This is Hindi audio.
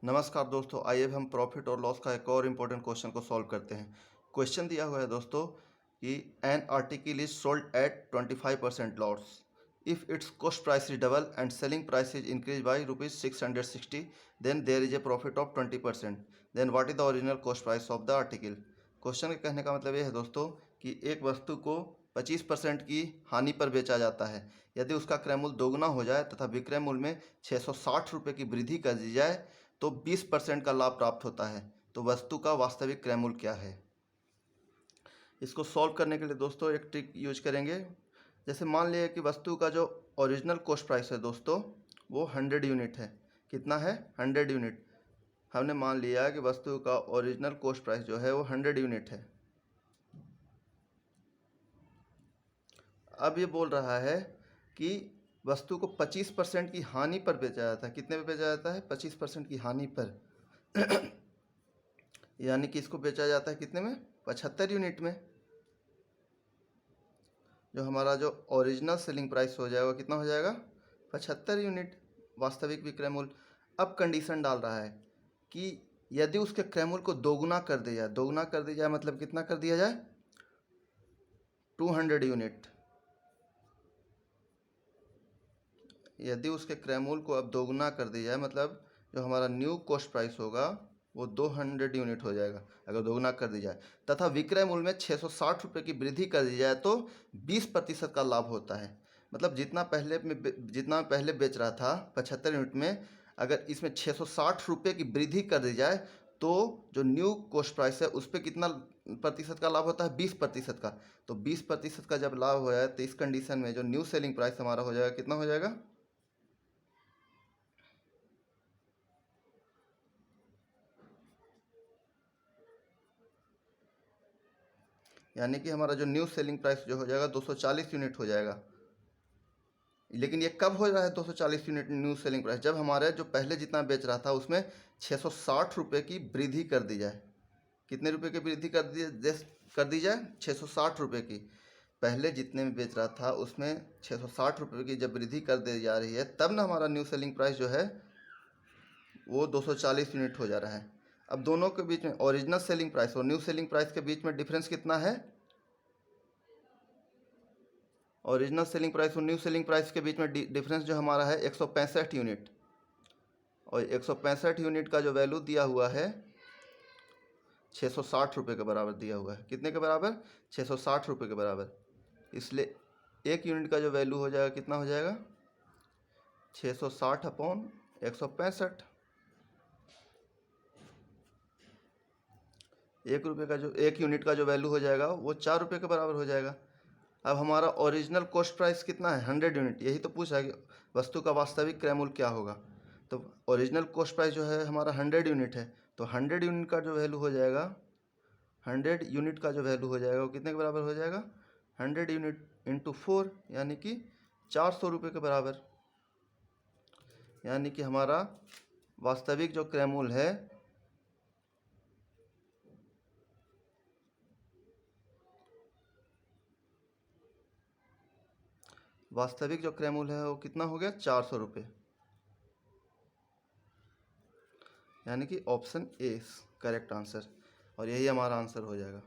नमस्कार दोस्तों, आइए अब हम प्रॉफिट और लॉस का एक और इम्पोर्टेंट क्वेश्चन को सॉल्व करते हैं। क्वेश्चन दिया हुआ है दोस्तों कि an article is sold at 25% loss if it's cost price is double and selling price is increase by ₹660, then there is a profit of 20%। Then what is the original cost price of the article. Question के कहने का मतलब ये है दोस्तों कि एक वस्तु को 25% की हानि पर बेचा जाता है। यदि उसका क्रय मूल्य दोगुना हो जाए तथा विक्रय मूल्य में ₹660 की वृद्धि कर दी जाए तो 20% का लाभ प्राप्त होता है। तो वस्तु का वास्तविक क्रय मूल्य क्या है। इसको सॉल्व करने के लिए दोस्तों एक ट्रिक यूज करेंगे। जैसे मान लिया कि वस्तु का जो ओरिजिनल कॉस्ट प्राइस है दोस्तों वो 100 यूनिट है। कितना है? 100 यूनिट। हमने मान लिया कि वस्तु का ओरिजिनल कॉस्ट प्राइस जो है वो 100 यूनिट है। अब ये बोल रहा है कि वस्तु को 25% की हानि पर बेचा जाता है। कितने पे बेचा जाता है? 25% की हानि पर यानी कि इसको बेचा जाता है कितने में? 75 यूनिट में। जो हमारा जो ओरिजिनल सेलिंग प्राइस हो जाएगा कितना हो जाएगा? 75 यूनिट वास्तविक विक्रय मूल्य। अब कंडीशन डाल रहा है कि यदि उसके क्रय मूल्य को दोगुना कर दिया जाए। दोगुना कर दिया जाए मतलब कितना कर दिया जाए? 200 यूनिट। यदि उसके क्रय मूल्य को अब दोगुना कर दिया जाए मतलब जो हमारा न्यू कॉस्ट प्राइस होगा वो 200 यूनिट हो जाएगा अगर दोगुना कर दी जाए, तथा विक्रय मूल्य में ₹660 की वृद्धि कर दी जाए तो 20% का लाभ होता है। मतलब जितना पहले बेच रहा था 75 यूनिट में, अगर इसमें ₹660 की वृद्धि कर दी जाए तो जो न्यू कॉस्ट प्राइस है उस पर कितना प्रतिशत का लाभ होता है? 20% का। तो 20% का जब लाभ हो जाए तो इस कंडीशन में जो न्यू सेलिंग प्राइस हमारा हो जाएगा कितना हो जाएगा? यानी कि हमारा जो न्यू सेलिंग प्राइस जो हो जाएगा 240 यूनिट हो जाएगा। लेकिन ये कब हो रहा है 240 यूनिट न्यू सेलिंग प्राइस? जब हमारे जो पहले जितना बेच रहा था उसमें ₹660 की वृद्धि कर दी जाए। कितने रुपए की वृद्धि कर दी जाए? ₹660 की। पहले जितने में बेच रहा था उसमें ₹660 की जब वृद्धि कर दी जा रही है तब ना हमारा न्यू सेलिंग प्राइस जो है वो 240 यूनिट हो जा रहा है। अब दोनों के बीच में ओरिजिनल सेलिंग प्राइस और न्यू सेलिंग प्राइस के बीच में डिफरेंस कितना है? ओरिजिनल सेलिंग प्राइस और न्यू सेलिंग प्राइस के बीच में डिफरेंस जो हमारा है 165 यूनिट। और 165 यूनिट का जो वैल्यू दिया हुआ है ₹660 के बराबर दिया हुआ है। कितने के बराबर? ₹660 के बराबर। इसलिए एक यूनिट का जो वैल्यू हो जाएगा कितना हो जाएगा? 660 अपॉन 165। एक यूनिट का जो वैल्यू हो जाएगा वो ₹4 के बराबर हो जाएगा। अब हमारा ओरिजिनल कॉस्ट प्राइस कितना है? 100 यूनिट। यही तो पूछा है कि वस्तु का वास्तविक क्रय मूल्य क्या होगा। तो ओरिजिनल कॉस्ट प्राइस जो है हमारा 100 यूनिट है। तो 100 यूनिट का जो वैल्यू हो जाएगा 100 यूनिट का जो वैल्यू हो जाएगा वो कितने के बराबर हो जाएगा? 100 यूनिट इंटू 4 यानी कि ₹400 के बराबर। यानी कि हमारा वास्तविक जो क्रय मूल्य है वास्तविक जो क्रय मूल्य है वो कितना हो गया? ₹400। यानी कि ऑप्शन ए करेक्ट आंसर, और यही हमारा आंसर हो जाएगा।